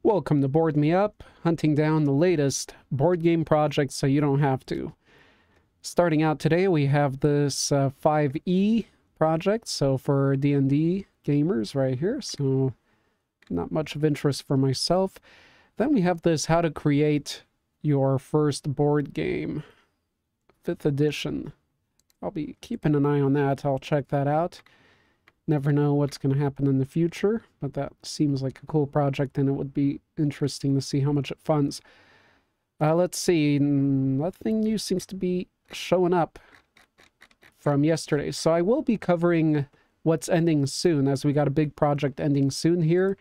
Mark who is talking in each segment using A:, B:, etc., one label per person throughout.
A: Welcome to Board Me Up, hunting down the latest board game projects so you don't have to. Starting out today, we have this 5e project, so for D&D gamers right here, so not much of interest for myself. Then we have this how to create your first board game, 5th edition. I'll be keeping an eye on that, I'll check that out. Never know what's going to happen in the future, but that seems like a cool project, and it would be interesting to see how much it funds. Let's see, nothing new seems to be showing up from yesterday. So I will be covering what's ending soon, as we got a big project ending soon here.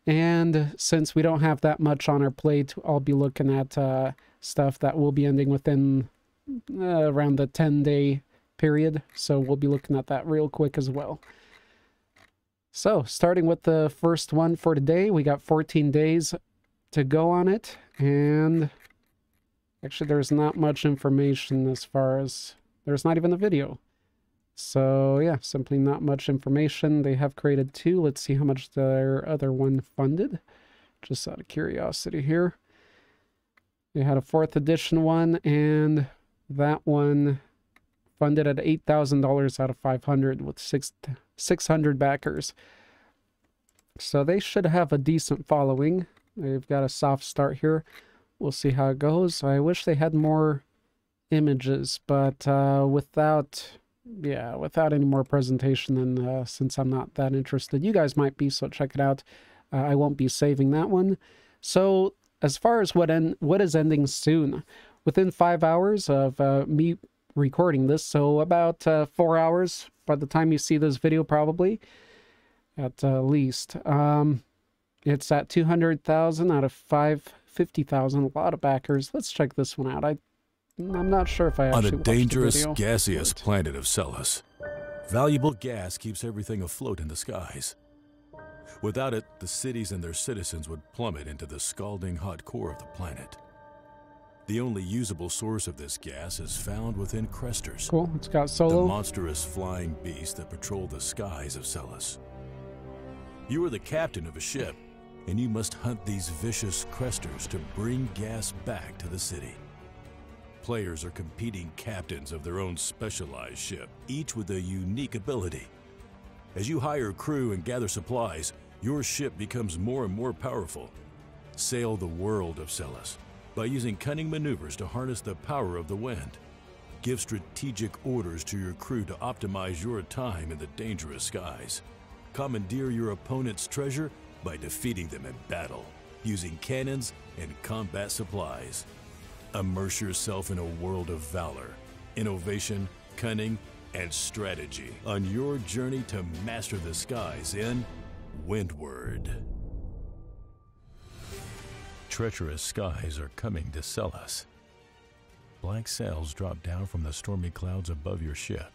A: And since we don't have that much on our plate, I'll be looking at stuff that will be ending within around the 10-day period. So we'll be looking at that real quick as well. So, starting with the first one for today, we got 14 days to go on it, and actually there's not much information as far as, there's not even a video. So yeah, simply not much information. They have created 2. Let's see how much their other one funded, just out of curiosity here. They had a 4th edition one, and that one funded at $8,000 out of 500 with 600 backers. So they should have a decent following. They've got a soft start here. We'll see how it goes. I wish they had more images, but without any more presentation, and since I'm not that interested, you guys might be, so check it out. I won't be saving that one. So as far as what is ending soon, within 5 hours of me recording this, so about 4 hours by the time you see this video, probably at least. It's at 200,000 out of 550,000. A lot of backers. Let's check this one out. I'm not sure if I actually
B: on a dangerous gaseous planet of Celis, valuable gas keeps everything afloat in the skies. Without it, the cities and their citizens would plummet into the scalding hot core of the planet. The only usable source of this gas is found within cresters.
A: Cool, it's got solo.
B: The monstrous flying beasts that patrol the skies of Celis. You are the captain of a ship, and you must hunt these vicious cresters to bring gas back to the city. Players are competing captains of their own specialized ship, each with a unique ability. As you hire crew and gather supplies, your ship becomes more and more powerful. Sail the world of Celis by using cunning maneuvers to harness the power of the wind. Give strategic orders to your crew to optimize your time in the dangerous skies. Commandeer your opponent's treasure by defeating them in battle, using cannons and combat supplies. Immerse yourself in a world of valor, innovation, cunning, and strategy on your journey to master the skies in Windward. Treacherous skies are coming to Celis. Black sails drop down from the stormy clouds above your ship.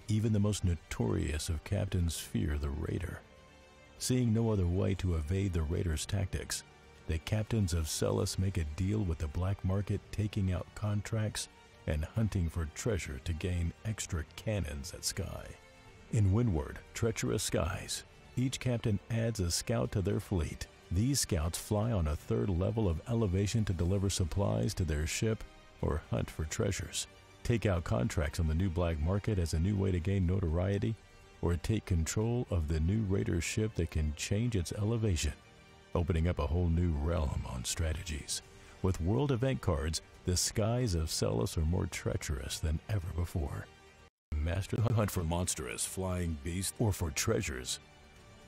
B: Even the most notorious of captains fear the raider. Seeing no other way to evade the raider's tactics, the captains of Celis make a deal with the black market, taking out contracts and hunting for treasure to gain extra cannons at Sky. In Windward, Treacherous Skies, each captain adds a scout to their fleet. These scouts fly on a 3rd level of elevation to deliver supplies to their ship or hunt for treasures. Take out contracts on the new black market as a new way to gain notoriety, or take control of the new raider ship that can change its elevation, opening up a whole new realm on strategies. With world event cards, the skies of Celis are more treacherous than ever before. Master the hunt for monstrous flying beasts or for treasures.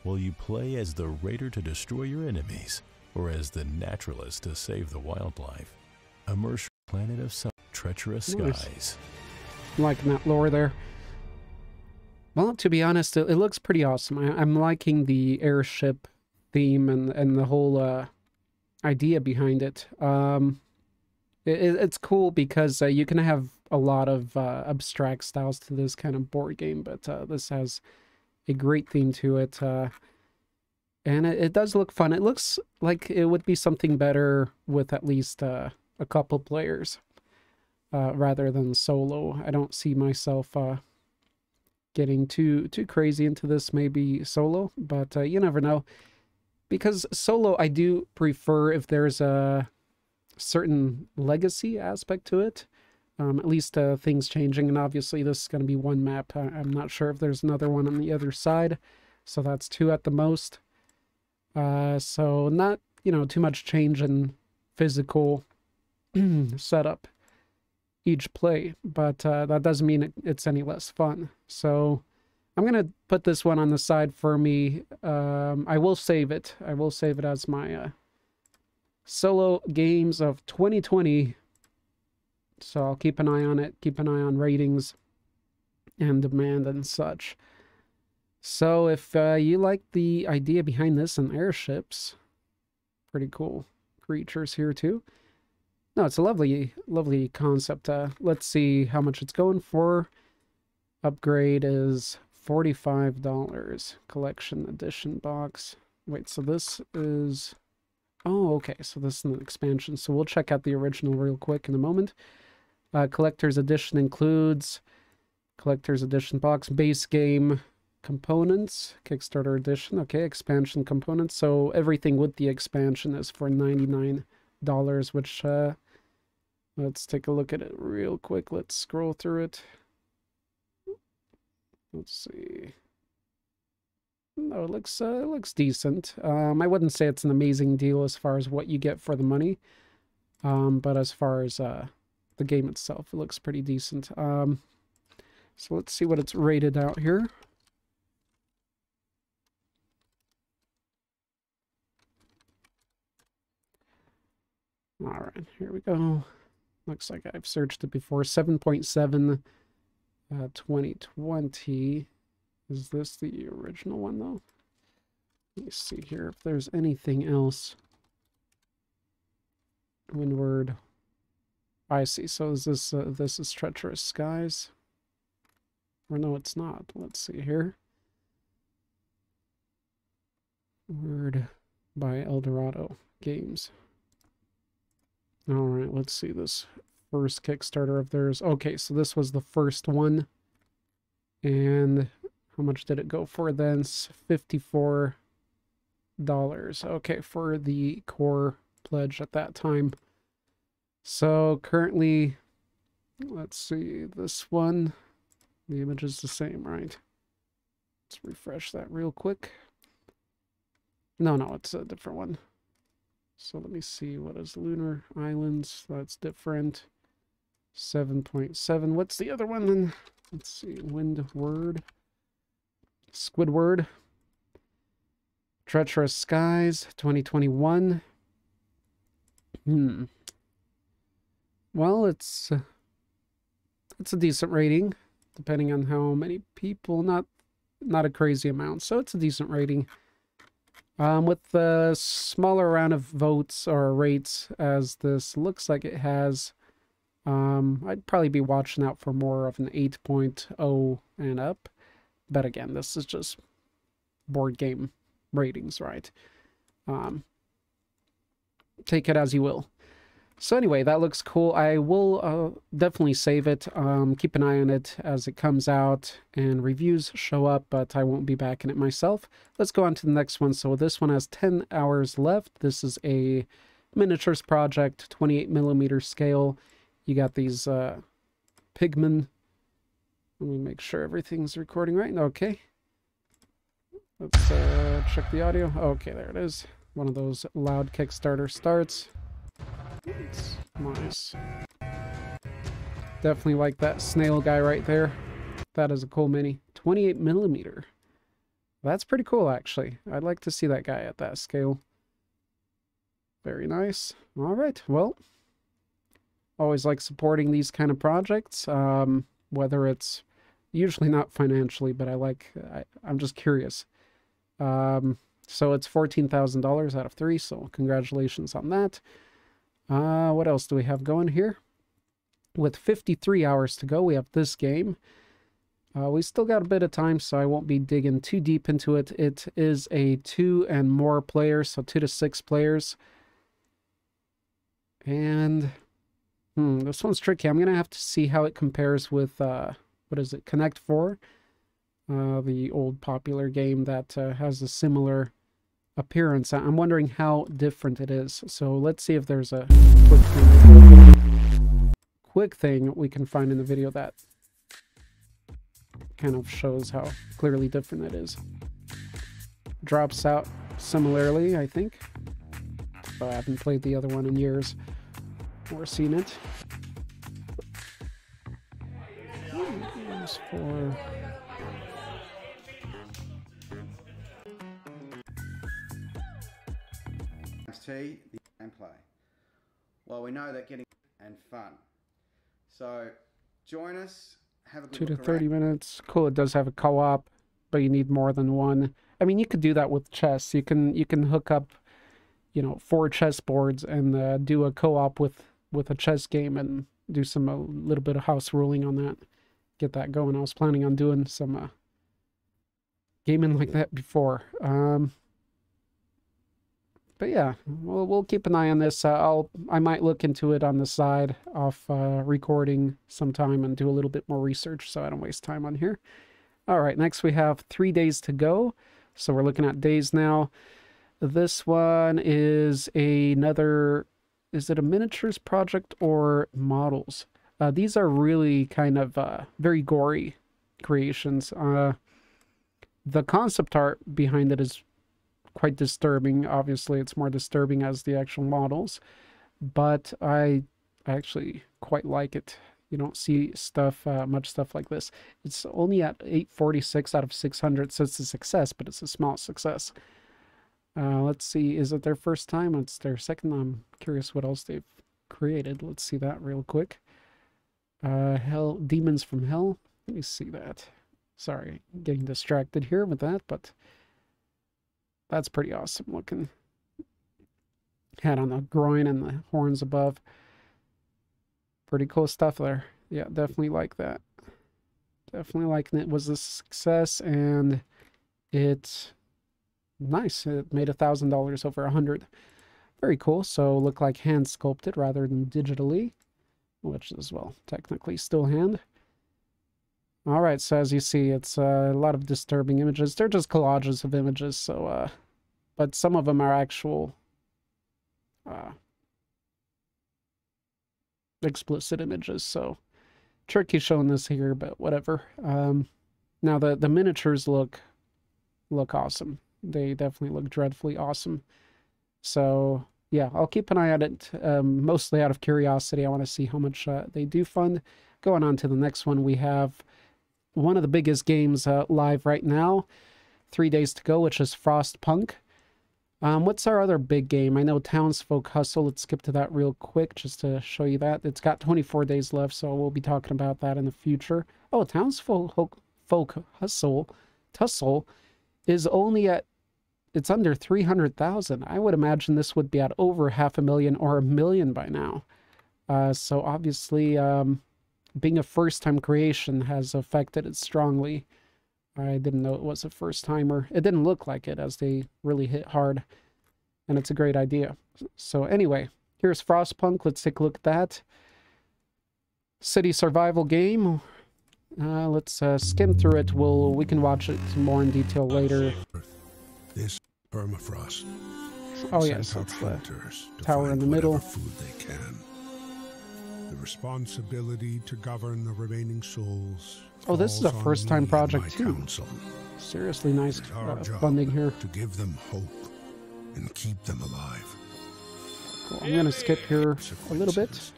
B: Will you play as the raider to destroy your enemies, or as the naturalist to save the wildlife? Immerse planet of Celis, Treacherous Skies.
A: I'm liking that lore there. Well, to be honest, it looks pretty awesome. I'm liking the airship theme and the whole idea behind it. It's cool because you can have a lot of abstract styles to this kind of board game, but this has a great theme to it. And it does look fun. It looks like it would be something better with at least a couple players rather than solo. I don't see myself getting too crazy into this, maybe solo, but you never know. Because solo, I do prefer if there's a certain legacy aspect to it. At least things changing, and obviously this is going to be one map. I'm not sure if there's another one on the other side, so that's 2 at the most. So not, you know, too much change in physical setup each play, but that doesn't mean it's any less fun. So I'm going to put this one on the side for me. I will save it. I will save it as my solo games of 2020. So I'll keep an eye on it, keep an eye on ratings and demand and such. So if you like the idea behind this and airships, pretty cool creatures here too. No, it's a lovely, lovely concept. Let's see how much it's going for. Upgrade is $45. Collection edition box. Wait, so this is... Oh, okay, so this is an expansion. So we'll check out the original real quick in a moment. Collector's edition includes collector's edition box, base game components, Kickstarter edition. Okay, expansion components. So everything with the expansion is for $99, which let's take a look at it real quick. Let's scroll through it. Let's see. No, it looks decent. I wouldn't say it's an amazing deal as far as what you get for the money, but as far as the game itself, it looks pretty decent. So let's see what it's rated out here. All right, here we go. Looks like I've searched it before. 7.7, 2020. Is this the original one, though? Let me see here if there's anything else. Windward. I see. So is this this is Treacherous Skies? Or no, it's not. Let's see here. Word by Eldorado Games. All right, let's see this first Kickstarter of theirs. Okay, so this was the first one. And how much did it go for then? $54. Okay, for the core pledge at that time. So currently, let's see, this one, the image is the same, right? Let's refresh that real quick. No, it's a different one. So let me see, what is Lunar Islands? That's different. 7.7. What's the other one then? Let's see, Windward. Squidward. Treacherous Skies, 2021. Well, it's a decent rating, depending on how many people, not a crazy amount, so it's a decent rating. With the smaller round of votes or rates as this looks like it has, I'd probably be watching out for more of an 8.0 and up. But again, this is just board game ratings, right? Take it as you will. So anyway, that looks cool. I will definitely save it. Keep an eye on it as it comes out and reviews show up, but I won't be back in it myself. Let's go on to the next one. So this one has 10 hours left. This is a miniatures project, 28mm scale. You got these pigmen. Let me make sure everything's recording right. Okay. Let's check the audio. Okay, there it is. One of those loud Kickstarter starts. It's nice. Definitely like that snail guy right there. That is a cool mini. 28mm. That's pretty cool, actually. I'd like to see that guy at that scale. Very nice. All right, well, always like supporting these kind of projects, whether it's usually not financially, but I'm just curious. So it's $14,000 out of 3, so congratulations on that. What else do we have going here? With 53 hours to go, we have this game. We still got a bit of time, so I won't be digging too deep into it. It is a 2 and more players, so 2 to 6 players. And this one's tricky. I'm going to have to see how it compares with, what is it, Connect 4? The old popular game that has a similar appearance. I'm wondering how different it is. So let's see if there's a quick thing we can find in the video that kind of shows how clearly different it is. Drops out similarly, I think. But I haven't played the other one in years or seen it. Games for...
C: the gameplay. Well, we know that getting and fun. So join us. Have a good
A: 2 to
C: look
A: 30
C: around.
A: minutes. Cool. It does have a co-op, but you need more than one. I mean, you could do that with chess. You can hook up, you know, 4 chess boards and do a co-op with a chess game and do some a little bit of house ruling on that. Get that going. I was planning on doing some gaming like that before. But yeah, we'll keep an eye on this. I might look into it on the side off recording sometime and do a little bit more research so I don't waste time on here. All right, next we have 3 days to go. So we're looking at days now. This one is another, is it a miniatures project or models? These are really kind of very gory creations. The concept art behind it is quite disturbing. Obviously, it's more disturbing as the actual models, but I actually quite like it. You don't see stuff, much stuff like this. It's only at 846 out of 600, so it's a success, but it's a small success. Let's see, is it their first time? It's their second. I'm curious what else they've created. Let's see that real quick. Demons from Hell. Let me see that. Sorry, getting distracted here with that, but that's pretty awesome looking. Head on the groin and the horns above. Pretty cool stuff there. Yeah, definitely like that. Definitely liking it. It was a success, and it's nice. It made $1,000 over 100. Very cool. So look like hand sculpted rather than digitally, which is, well, technically still hand. All right, so as you see, it's a lot of disturbing images. They're just collages of images, so, but some of them are actual explicit images, so tricky showing this here, but whatever. Now the miniatures look awesome. They definitely look dreadfully awesome. So yeah, I'll keep an eye on it, mostly out of curiosity. I want to see how much they do fund. Going on to the next one, we have one of the biggest games live right now, 3 days to go, which is Frostpunk. What's our other big game? I know Townsfolk Hustle. Let's skip to that real quick just to show you that. It's got 24 days left, so we'll be talking about that in the future. Oh, Townsfolk Tussle is only at, it's under 300,000. I would imagine this would be at over 500,000 or 1 million by now. So obviously, being a first-time creation has affected it strongly. I didn't know it was a first-timer. It didn't look like it, as they really hit hard, and it's a great idea. So anyway, here's Frostpunk. Let's take a look at that. City survival game. Let's skim through it. We can watch it more in detail later.
D: This permafrost.
A: Oh yes, that's the tower in the middle.
D: Food they can. The responsibility to govern the remaining souls.
A: Oh, this is a first-time project too.
D: Council.
A: Seriously nice
D: Job
A: funding here.
D: to give them hope and keep them alive.
A: Cool. I'm gonna skip here a little bit.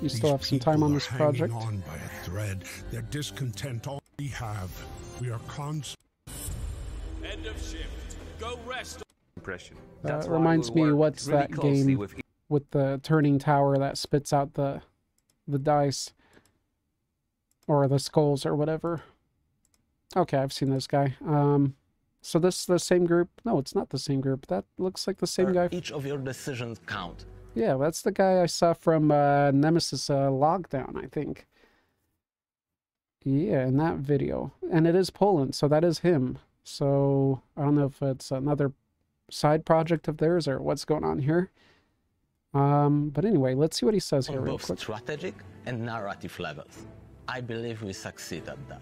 A: You still have some time on this project.
D: On by a thread. Their discontent all we have. We are constant.
E: End of shift. Go rest. Impression.
A: Reminds me, what's that game with the turning tower that spits out the dice or the skulls or whatever? Okay, I've seen this guy. So this is the same group? No, it's not the same group. That looks like the same guy.
F: Each of your decisions count.
A: Yeah, that's the guy I saw from Nemesis Lockdown, I think. Yeah, in that video. And it is Poland, so that is him. So I don't know if it's another side project of theirs or what's going on here. But anyway, let's see what he says here
F: On
A: real
F: both
A: quick.
F: strategic and narrative levels. I believe we succeed at that.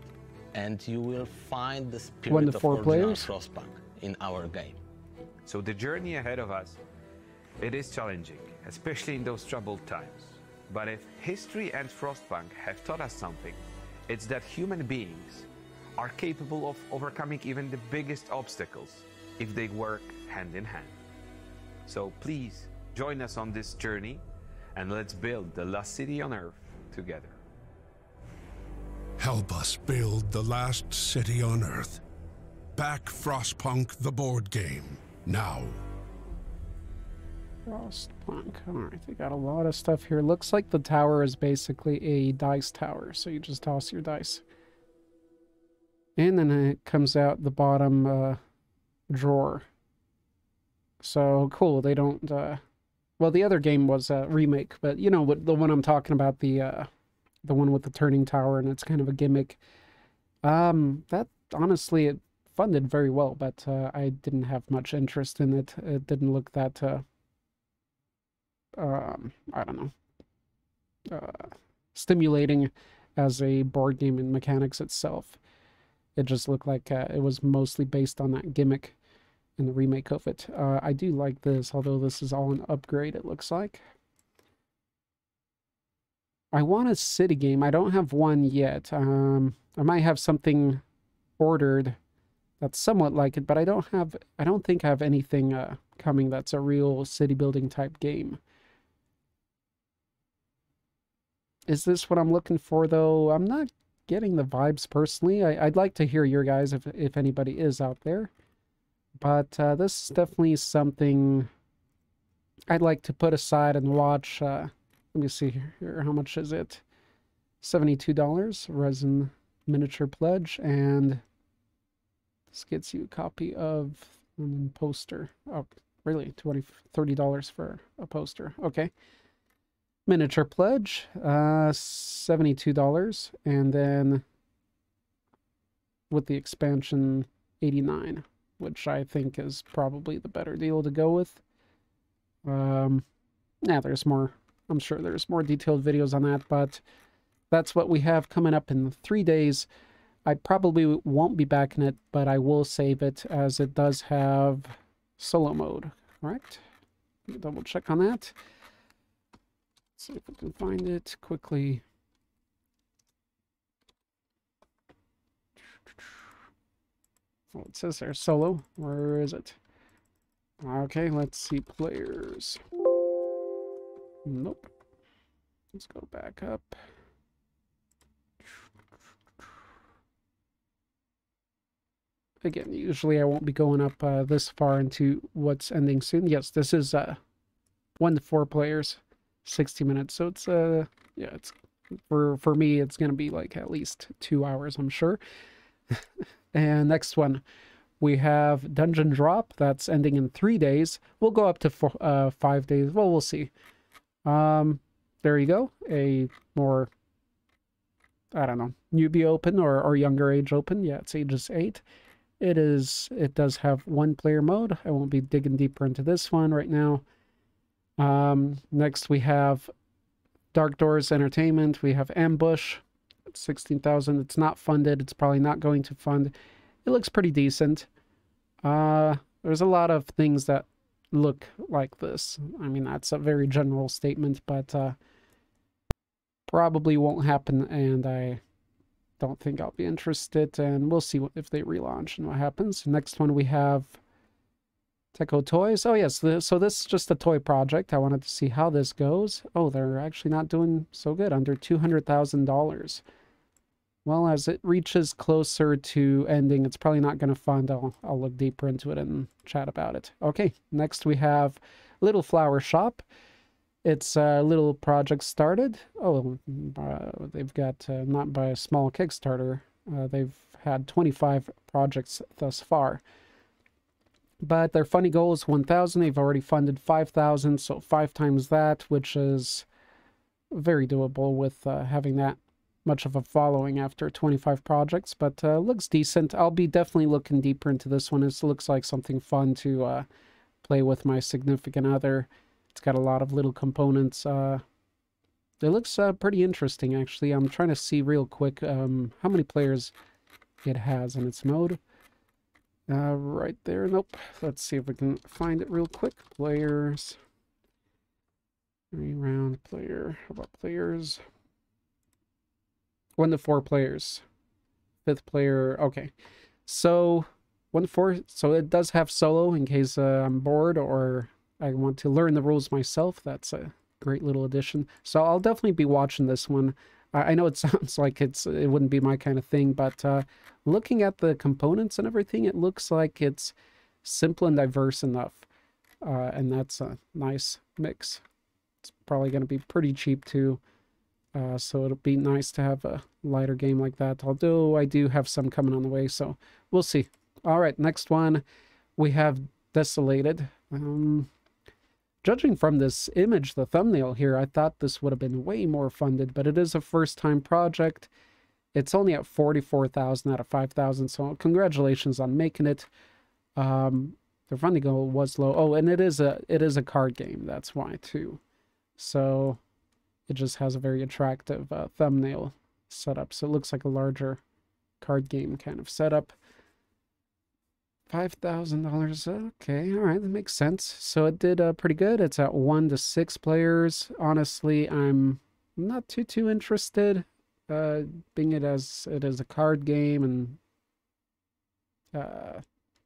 F: And you will find the spirit
A: 1 to
F: of
A: 4
F: original
A: players.
F: Frostpunk in our game.
G: So the journey ahead of us, it is challenging, especially in those troubled times. But if history and Frostpunk have taught us something, it's that human beings are capable of overcoming even the biggest obstacles if they work hand in hand. So please join us on this journey and let's build the last city on Earth together.
D: Help us build the last city on Earth. Back Frostpunk the board game, now.
A: Frostpunk. Alright, they got a lot of stuff here. Looks like the tower is basically a dice tower, so you just toss your dice. And then it comes out the bottom drawer. So, cool, they don't... well, the other game was a remake, but you know what, the one I'm talking about, the one with the turning tower, and it's kind of a gimmick. That, honestly, it funded very well, but I didn't have much interest in it. It didn't look that... I don't know, stimulating as a board game in mechanics itself. It just looked like it was mostly based on that gimmick in the remake of it. I do like this, although this is all an upgrade, it looks like. I want a city game. I don't have one yet. I might have something ordered that's somewhat like it, but I don't think I have anything coming that's a real city building type game. Is this what I'm looking for, though? I'm not getting the vibes, personally. I'd like to hear your guys, if anybody is out there. But this is definitely something I'd like to put aside and watch. Let me see here. How much is it? $72. Resin miniature pledge. And this gets you a copy of a poster. Oh, really? $30 for a poster. Okay. Miniature pledge, $72, and then with the expansion, $89, which I think is probably the better deal to go with. Yeah, there's more. I'm sure there's more detailed videos on that, but that's what we have coming up in 3 days. I probably won't be back in it, but I will save it as it does have solo mode, correct? Double check on that. See if we can find it quickly. Oh, it says there solo. Where is it? Okay, let's see players. Nope. Let's go back up. Again, usually I won't be going up this far into what's ending soon. Yes, this is 1 to 4 players. 60 minutes, so it's yeah, it's for me it's gonna be like at least 2 hours, I'm sure. And next one we have Dungeon Drop, that's ending in 3 days. We'll go up to 5 days. Well, we'll see. There you go, a more, I don't know, newbie open or younger age open. Yeah, it's ages 8. It does have 1 player mode. I won't be digging deeper into this one right now. Next we have Dark Doors Entertainment. We have Ambush. It's 16,000. It's not funded. It's probably not going to fund. It looks pretty decent. There's a lot of things that look like this. I mean, that's a very general statement, but probably won't happen, and I don't think I'll be interested, and we'll see if they relaunch and what happens. Next one we have Teco Toys. Oh, yes. So this is just a toy project. I wanted to see how this goes. Oh, they're actually not doing so good. Under $200,000. Well, as it reaches closer to ending, it's probably not going to fund. I'll look deeper into it and chat about it. Okay. Next, we have Little Flower Shop. It's a little project started. Oh, they've got, not by a small Kickstarter. They've had 25 projects thus far. But their funding goal is 1,000. They've already funded 5,000, so 5 times that, which is very doable with having that much of a following after 25 projects. But looks decent. I'll be definitely looking deeper into this one. It looks like something fun to play with my significant other. It's got a lot of little components. It looks pretty interesting, actually. I'm trying to see real quick how many players it has in its mode. Right there. Nope. Let's see if we can find it real quick. Players. 3-round player. How about players? 1 to 4 players. 5th player. Okay. So 1 to 4. So it does have solo in case I'm bored or I want to learn the rules myself. That's a great little addition. So I'll definitely be watching this one. I know it sounds like it wouldn't be my kind of thing, but looking at the components and everything, it looks like it's simple and diverse enough. And that's a nice mix. It's probably going to be pretty cheap too. So it'll be nice to have a lighter game like that. Although I do have some coming on the way, so we'll see. All right, next one we have Desolated. Judging from this image, the thumbnail here, I thought this would have been way more funded, but it is a first-time project. It's only at 44,000 out of 5,000, so congratulations on making it. The funding goal was low. Oh, and it is a card game. That's why too. So it just has a very attractive thumbnail setup. So it looks like a larger card game kind of setup. $5,000. Okay, all right, that makes sense. So it did pretty good. It's at 1 to 6 players. Honestly, I'm not too interested, being it as it is a card game, and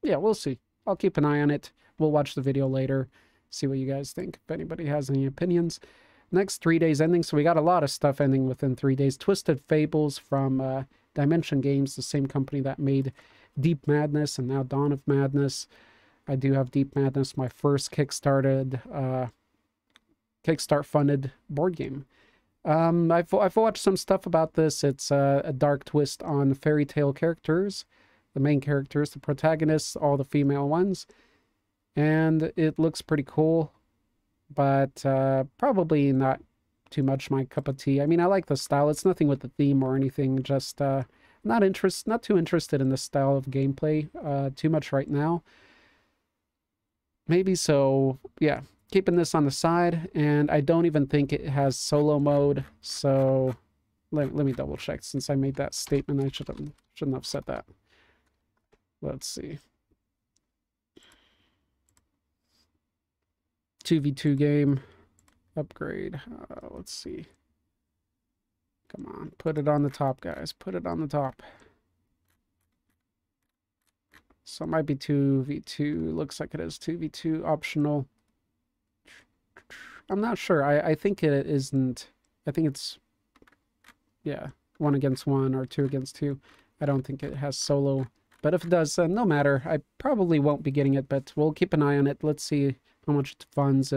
A: yeah, we'll see. I'll keep an eye on it. We'll watch the video later, see what you guys think, if anybody has any opinions. Next, 3 days ending. So we got a lot of stuff ending within 3 days. Twisted Fables from Dimension Games, the same company that made Deep Madness and now Dawn of Madness. I do have Deep Madness, my first Kickstarter funded board game. I've watched some stuff about this. It's a dark twist on fairy tale characters, the main characters, the protagonists, all the female ones, and it looks pretty cool, but probably not too much my cup of tea. I mean, I like the style. It's nothing with the theme or anything, just not too interested in the style of gameplay too much right now. Maybe so, yeah, keeping this on the side, and I don't even think it has solo mode, so let me double check. Since I made that statement, I shouldn't have said that. Let's see. 2v2 game. Upgrade. Let's see. Come on. Put it on the top, guys. Put it on the top. So it might be 2v2. Looks like it is 2v2 optional. I'm not sure. I think it isn't. I think it's, yeah, 1 against 1 or 2 against 2. I don't think it has solo. But if it does, no matter. I probably won't be getting it, but we'll keep an eye on it. Let's see how much it funds.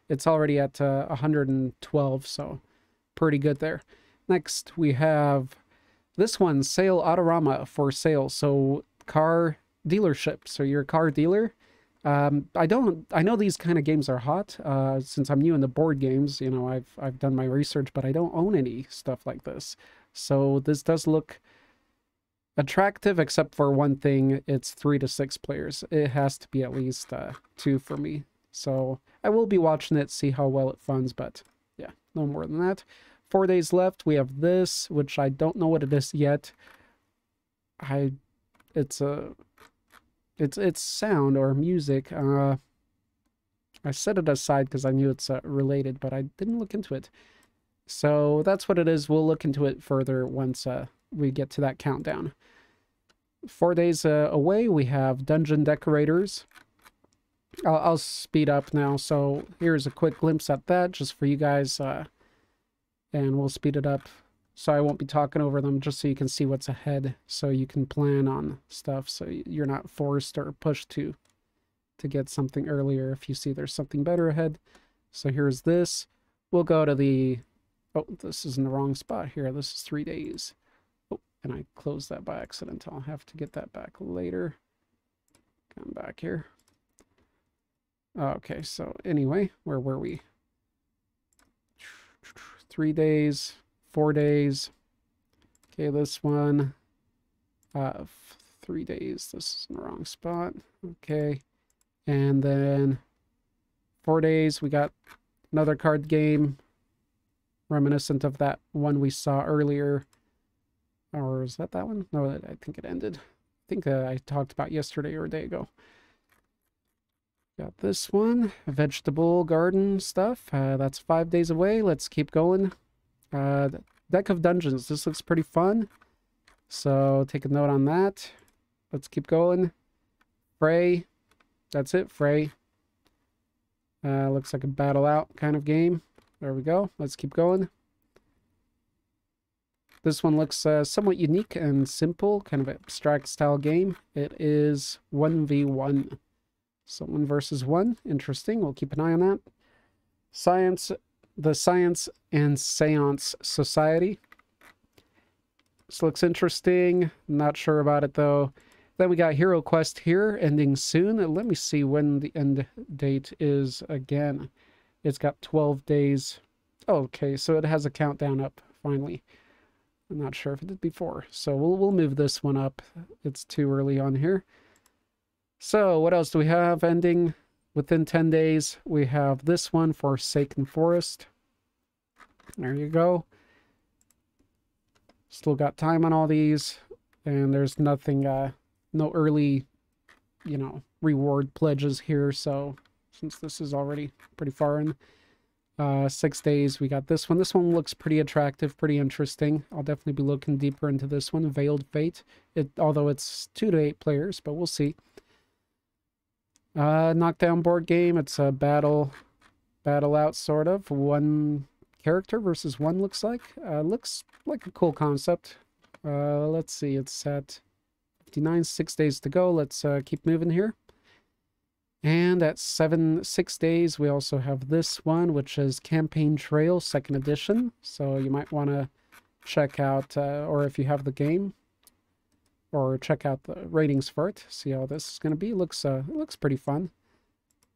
A: It's already at 112, so pretty good there. Next, we have this one, Sale Autorama for sale. So car dealership. So you're a car dealer. I know these kind of games are hot. Since I'm new in the board games, you know, I've done my research, but I don't own any stuff like this. So this does look attractive, except for one thing. It's 3 to 6 players. It has to be at least 2 for me. So I will be watching it, see how well it funds, but yeah, no more than that. 4 days left. We have this, which I don't know what it is yet. It's sound or music. I set it aside because I knew it's related, but I didn't look into it. So that's what it is. We'll look into it further once we get to that countdown. 4 days away, we have Dungeon Decorators. I'll speed up now. So here's a quick glimpse at that just for you guys. And we'll speed it up. So I won't be talking over them, just so you can see what's ahead. So you can plan on stuff. So you're not forced or pushed to get something earlier if you see there's something better ahead. So here's this. We'll go to the... Oh, this is in the wrong spot here. This is 3 days. Oh, and I closed that by accident. I'll have to get that back later. Come back here. Okay, so anyway, where were we? 3 days, 4 days. Okay, this one. 3 days. This is in the wrong spot. Okay. And then 4 days, we got another card game reminiscent of that one we saw earlier. Or is that one? No, I think it ended. think I talked about yesterday or a day ago. Got this one, vegetable garden stuff. That's 5 days away. Let's keep going. Deck of Dungeons. This looks pretty fun. So take a note on that. Let's keep going. Fray. That's it, Fray. Looks like a battle out kind of game. There we go. Let's keep going. This one looks somewhat unique and simple, kind of abstract style game. It is 1v1. So 1 versus 1. Interesting. We'll keep an eye on that. The Science and Seance Society. This looks interesting. Not sure about it though. Then we got Hero Quest here, ending soon. Let me see when the end date is again. It's got 12 days. Okay, so it has a countdown up, finally. I'm not sure if it did before. So we'll move this one up. It's too early on here. So what else do we have ending within 10 days? We have this one, Forsaken Forest. There you go. Still got time on all these. And there's nothing, no early, reward pledges here. So since this is already pretty far in, 6 days, we got this one. This one looks pretty attractive, pretty interesting. I'll definitely be looking deeper into this one, Veiled Fate. Although it's 2 to 8 players, but we'll see. Knockdown board game. It's a battle out sort of. 1 character versus 1 looks like. Looks like a cool concept. Let's see. It's at 59, 6 days to go. Let's keep moving here. And at 6 days, we also have this one, which is Campaign Trail 2nd edition. So you might want to check out, or if you have the game, or check out the ratings for it. See how this is going to be. It looks pretty fun.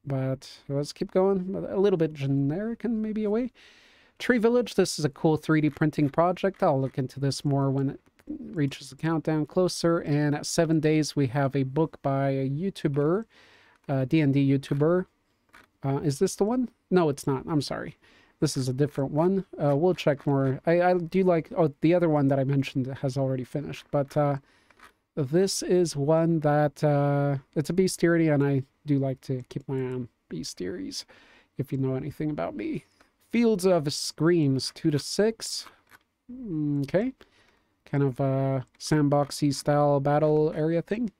A: But let's keep going. A little bit generic and maybe away. Tree Village. This is a cool 3D printing project. I'll look into this more when it reaches the countdown closer. And at 7 days, we have a book by a YouTuber, D&D YouTuber. Is this the one? No, it's not. I'm sorry. This is a different one. We'll check more. I do like... Oh, the other one that I mentioned has already finished. But this is one that... it's a bestiary, and I do like to keep my eye on bestiaries, if you know anything about me. Fields of Screams, 2 to 6. Okay. Kind of a sandboxy style battle area thing.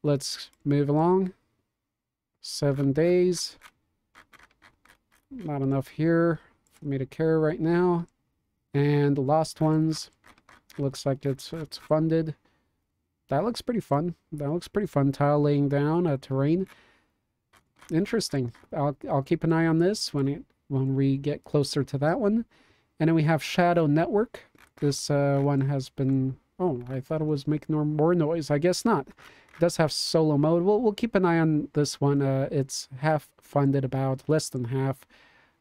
A: Let's move along. 7 days. Not enough here for me to care right now. And the Lost Ones. Looks like it's funded. That looks pretty fun. That looks pretty fun. Tile laying down a terrain. Interesting. I'll keep an eye on this when we get closer to that one. And then we have Shadow Network. This one has been... Oh, I thought it was making more noise. I guess not. It does have solo mode. We'll keep an eye on this one. It's half funded, about less than half.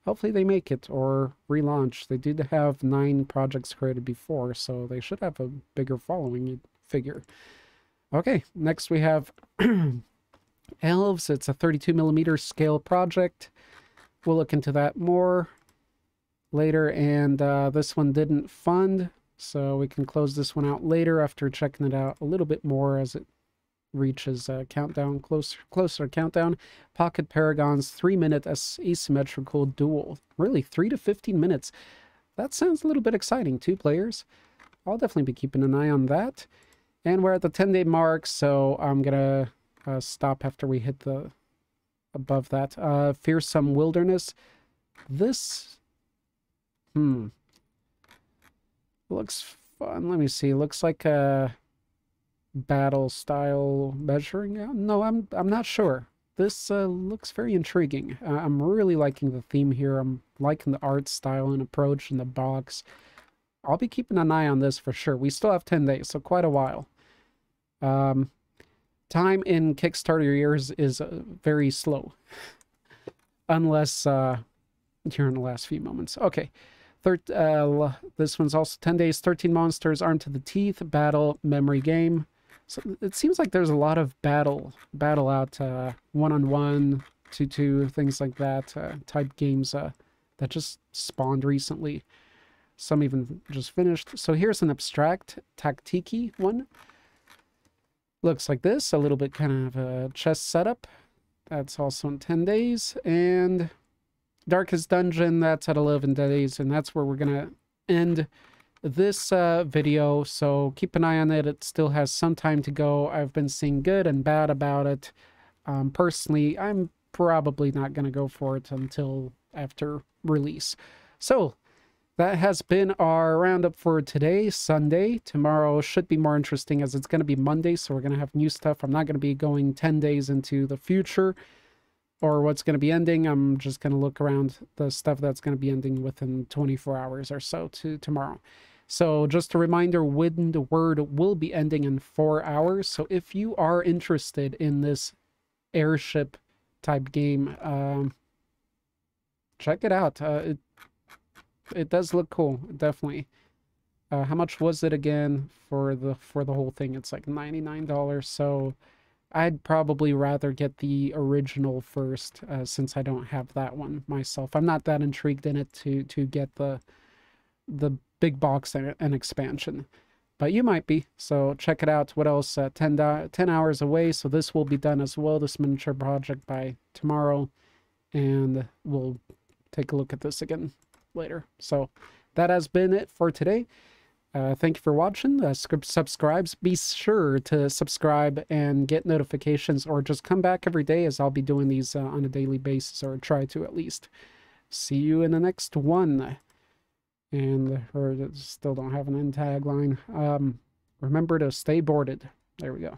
A: Hopefully they make it or relaunch. They did have 9 projects created before, so they should have a bigger following, you'd figure. Okay, next we have Elves. It's a 32mm scale project. We'll look into that more later. And this one didn't fund, so we can close this one out later after checking it out a little bit more as it reaches countdown, closer countdown. Pocket Paragon's 3-minute asymmetrical duel. Really, 3 to 15 minutes. That sounds a little bit exciting. 2 players. I'll definitely be keeping an eye on that. And we're at the 10-day mark, so I'm gonna stop after we hit the above that. Fearsome Wilderness. This looks fun. Let me see. Looks like a battle style measuring out. No, I'm not sure. This looks very intriguing. I'm really liking the theme here. I'm liking the art style and approach in the box. I'll be keeping an eye on this for sure. We still have 10 days, so quite a while. Time in Kickstarter years is very slow. Unless you're in the last few moments. Okay. This one's also 10 days. 13 monsters armed to the teeth. Battle memory game. So it seems like there's a lot of battle out, 1-on-1, 2-2, things like that, type games that just spawned recently. Some even just finished. So here's an abstract tactiki one. Looks like this, a little bit kind of a chest setup. That's also in 10 days. And Darkest Dungeon, that's at 11 days, and that's where we're going to end this video. So keep an eye on it. It still has some time to go. I've been seeing good and bad about it. Personally, I'm probably not going to go for it until after release. So that has been our roundup for today, Sunday. Tomorrow should be more interesting as it's going to be Monday, so we're going to have new stuff. I'm not going to be going 10 days into the future or what's going to be ending. I'm just going to look around the stuff that's going to be ending within 24 hours or so to tomorrow. So just a reminder, Windward will be ending in 4 hours. So if you are interested in this airship type game, check it out. It does look cool, definitely. How much was it again for the whole thing? It's like $99. So I'd probably rather get the original first, since I don't have that one myself. I'm not that intrigued in it to get the big box and expansion, but you might be. So check it out. What else? 10 hours away, so this will be done as well, this miniature project, by tomorrow, and we'll take a look at this again later. So that has been it for today. Thank you for watching. Subscribes. Be sure to subscribe and get notifications, or just come back every day, as I'll be doing these on a daily basis, or try to at least. See you in the next one. And or still don't have an end tagline. Remember to stay boarded. There we go.